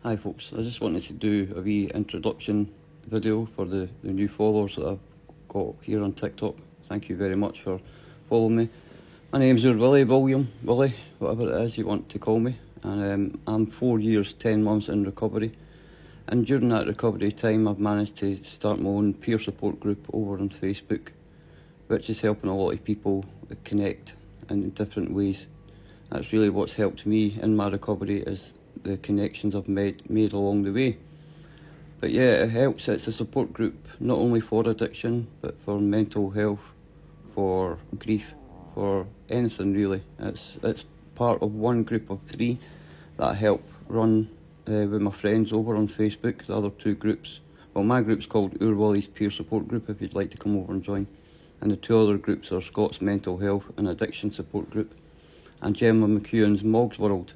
Hi folks, I just wanted to do a wee introduction video for the new followers that I've got here on TikTok. Thank you very much for following me. My name's Willie, William, Willie, whatever it is you want to call me. And I'm 4 years, 10 months in recovery. And during that recovery time I've managed to start my own peer support group over on Facebook, which is helping a lot of people connect in different ways. That's really what's helped me in my recovery, is the connections I've made along the way. But yeah, it helps. It's a support group not only for addiction but for mental health, for grief, for anything really. It's part of one group of 3 that I help run with my friends over on Facebook. The other 2 groups, well, my group's called Willie's Peer Support Group if you'd like to come over and join, and the 2 other groups are Scott's Mental Health and Addiction Support Group and Gemma McEwen's Mog's World.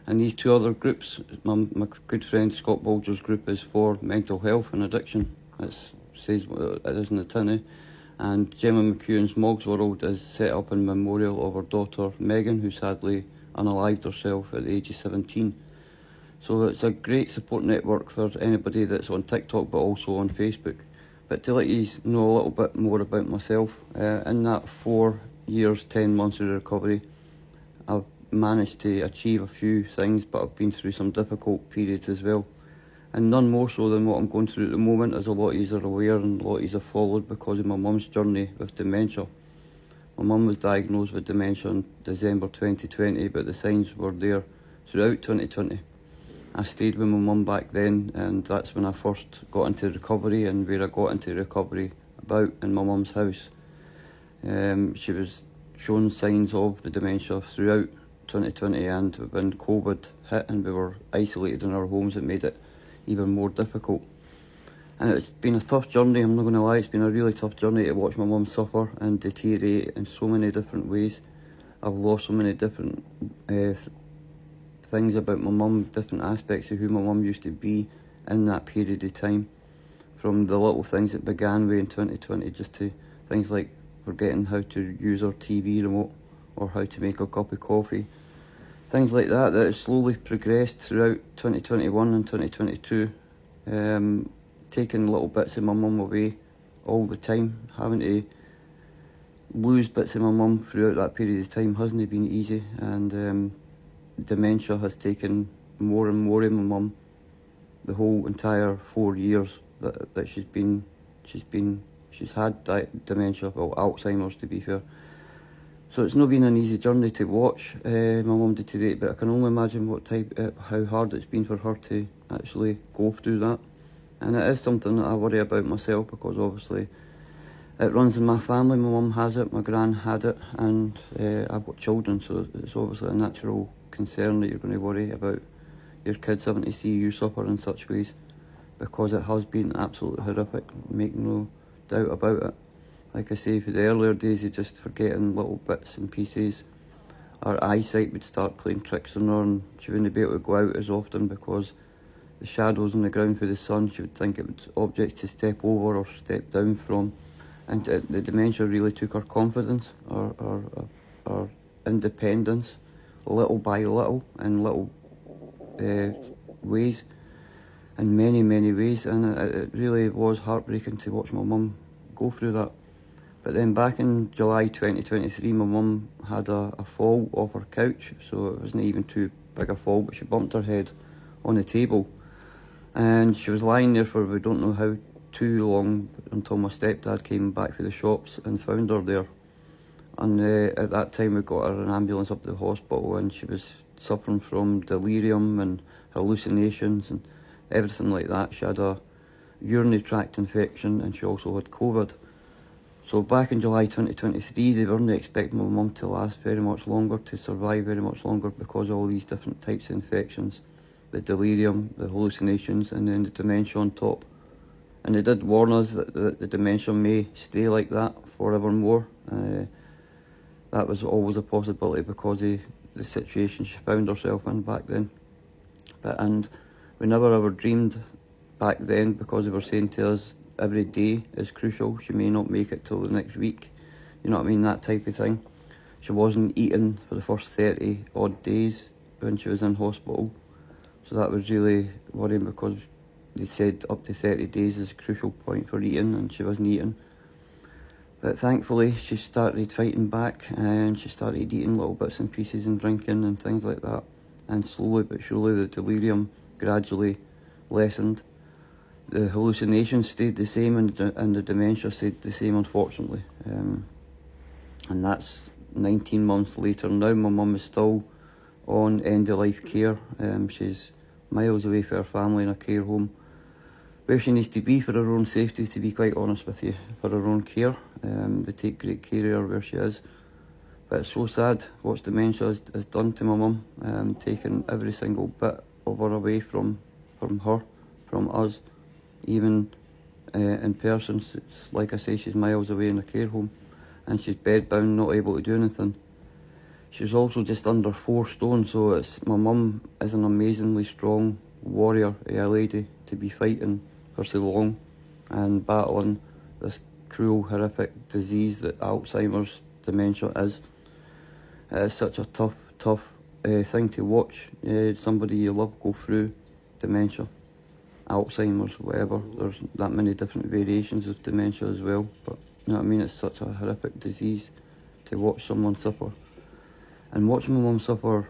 And these 2 other groups, my good friend Scott Bulger's group is for mental health and addiction. It says what it is in the tin, eh? And Gemma McEwen's Mog's World is set up in memorial of her daughter Megan, who sadly unalived herself at the age of 17. So it's a great support network for anybody that's on TikTok but also on Facebook. But to let you know a little bit more about myself, in that 4 years, 10 months of recovery, I've managed to achieve a few things, but I've been through some difficult periods as well, and none more so than what I'm going through at the moment, as a lot of you are aware and a lot of you have followed because of my mum's journey with dementia. My mum was diagnosed with dementia in December 2020, but the signs were there throughout 2020. I stayed with my mum back then, and that's when I first got into recovery, and where I got into recovery about in my mum's house. She was showing signs of the dementia throughout 2020, and when COVID hit and we were isolated in our homes, it made it even more difficult. And it's been a tough journey, I'm not going to lie. It's been a really tough journey to watch my mum suffer and deteriorate in so many different ways. I've lost so many different things about my mum, different aspects of who my mum used to be in that period of time, from the little things that began with in 2020 just to things like forgetting how to use our TV remote or how to make a cup of coffee. Things like that have slowly progressed throughout 2021 and 2022, taking little bits of my mum away all the time. Having to lose bits of my mum throughout that period of time hasn't been easy, and dementia has taken more and more of my mum the whole entire 4 years that she's had dementia, well, Alzheimer's to be fair. So it's not been an easy journey to watch my mum deteriorate, but I can only imagine how hard it's been for her to actually go through that. And it is something that I worry about myself, because obviously it runs in my family. My mum has it, my gran had it, and I've got children, so it's obviously a natural concern that you're going to worry about your kids having to see you suffer in such ways, because it has been absolutely horrific, make no doubt about it. Like I say, for the earlier days of just forgetting little bits and pieces, our eyesight would start playing tricks on her, and she wouldn't be able to go out as often because the shadows on the ground for the sun, she would think it was objects to step over or step down from. And the dementia really took her confidence, her independence, little by little, in little ways, in many, many ways. And it really was heartbreaking to watch my mum go through that. But then back in July 2023, my mum had a fall off her couch, so it wasn't even too big a fall, but she bumped her head on the table. And she was lying there for we don't know how too long, until my stepdad came back from the shops and found her there. And at that time we got her an ambulance up to the hospital, and she was suffering from delirium and hallucinations and everything like that. She had a urinary tract infection, and she also had COVID. So back in July 2023, they weren't expecting my mum to last very much longer, to survive very much longer, because of all these different types of infections, the delirium, the hallucinations, and then the dementia on top. And they did warn us that the dementia may stay like that forevermore. That was always a possibility because of the situation she found herself in back then. And we never ever dreamed back then, because they were saying to us, every day is crucial. She may not make it till the next week. You know what I mean? That type of thing. She wasn't eating for the first 30 odd days when she was in hospital. So that was really worrying, because they said up to 30 days is a crucial point for eating, and she wasn't eating. But thankfully she started fighting back, and she started eating little bits and pieces and drinking and things like that. And slowly but surely the delirium gradually lessened. The hallucinations stayed the same, and the dementia stayed the same, unfortunately. And that's 19 months later now. My mum is still on end-of-life care. She's miles away from her family in a care home, where she needs to be for her own safety, to be quite honest with you, for her own care. They take great care of her where she is. But it's so sad what dementia has done to my mum, taking every single bit of her away from her, from us. Even in person, it's like I say, she's miles away in a care home, and she's bedbound, not able to do anything. She's also just under 4 stone, so my mum is an amazingly strong warrior, a lady, to be fighting for so long and battling this cruel, horrific disease that Alzheimer's dementia is. It is such a tough thing to watch somebody you love go through dementia, Alzheimer's, whatever. There's that many different variations of dementia as well, but you know what I mean, it's such a horrific disease to watch someone suffer. And watching my mum suffer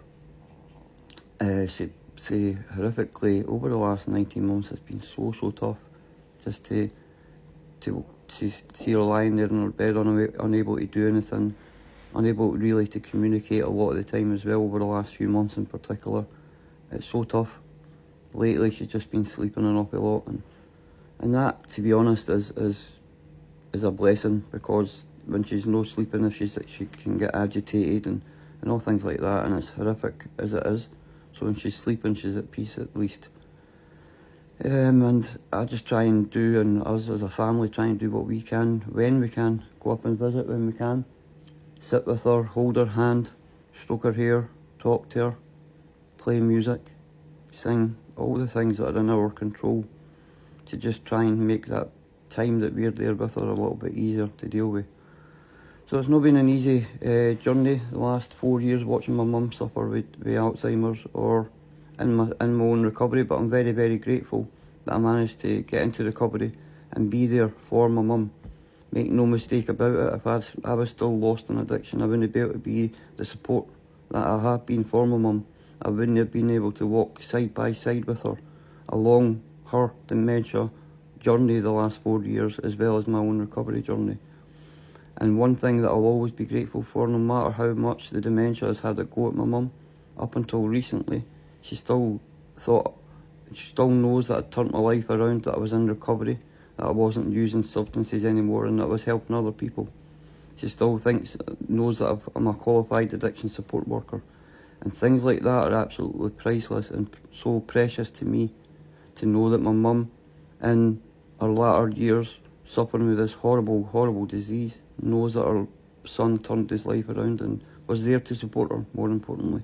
say horrifically over the last 19 months has been so tough. Just to see her lying there in her bed, unable to do anything, unable really to communicate a lot of the time as well, over the last few months in particular. It's so tough. Lately she's just been sleeping an awful lot, and that, to be honest, is a blessing, because when she's no sleeping, she can get agitated and all things like that, and it's horrific as it is. So when she's sleeping, she's at peace at least. And I just try and do, and us as a family try and do what we can, when we can, go up and visit when we can, sit with her, hold her hand, stroke her hair, talk to her, play music, sing, all the things that are in our control, to just try and make that time that we're there with her a little bit easier to deal with. So it's not been an easy journey the last 4 years, watching my mum suffer with Alzheimer's or in my own recovery, but I'm very grateful that I managed to get into recovery and be there for my mum. Make no mistake about it, if I was still lost in addiction, I wouldn't be able to be the support that I have been for my mum. I wouldn't have been able to walk side by side with her along her dementia journey the last 4 years, as well as my own recovery journey. And one thing that I'll always be grateful for, no matter how much the dementia has had a go at my mum, up until recently, she still knows that I'd turned my life around, that I was in recovery, that I wasn't using substances anymore, and that I was helping other people. She still knows that I'm a qualified addiction support worker. And things like that are absolutely priceless and so precious to me, to know that my mum, in her latter years, suffering with this horrible disease, knows that her son turned his life around and was there to support her, more importantly.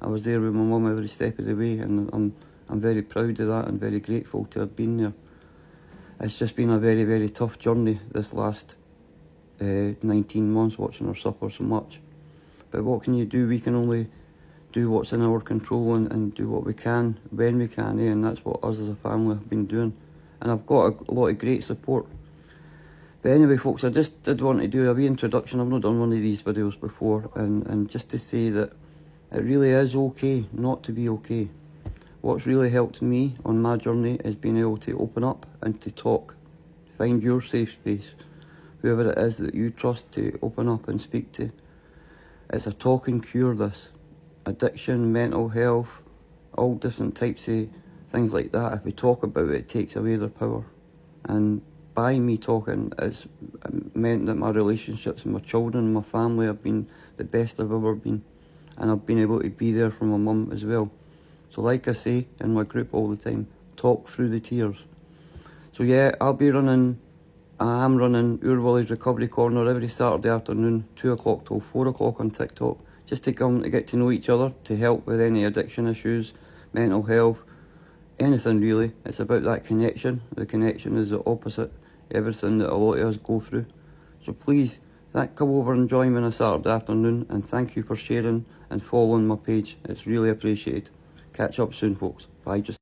I was there with my mum every step of the way, and I'm very proud of that and very grateful to have been there. It's just been a very tough journey this last 19 months, watching her suffer so much. But what can you do? We can only do what's in our control and do what we can when we can, and that's what us as a family have been doing. And I've got a lot of great support. But anyway, folks, I just did want to do a wee introduction. I've not done one of these videos before, and just to say that it really is okay not to be okay. What's really helped me on my journey is being able to open up and to talk. Find your safe space, whoever it is that you trust, to open up and speak to. It's a talk and cure, this. Addiction, mental health, all different types of things like that. If we talk about it, it takes away their power. And by me talking, it's meant that my relationships with my children and my family have been the best I've ever been. And I've been able to be there for my mum as well. So like I say in my group all the time, talk through the tears. So yeah, I am running Ur Willie's Recovery Corner every Saturday afternoon, 2 o'clock till 4 o'clock on TikTok, just to come to get to know each other, to help with any addiction issues, mental health, anything really. It's about that connection. The connection is the opposite, everything that a lot of us go through. So please, come over and join me on a Saturday afternoon, and thank you for sharing and following my page. It's really appreciated. Catch up soon, folks. Bye. Bye just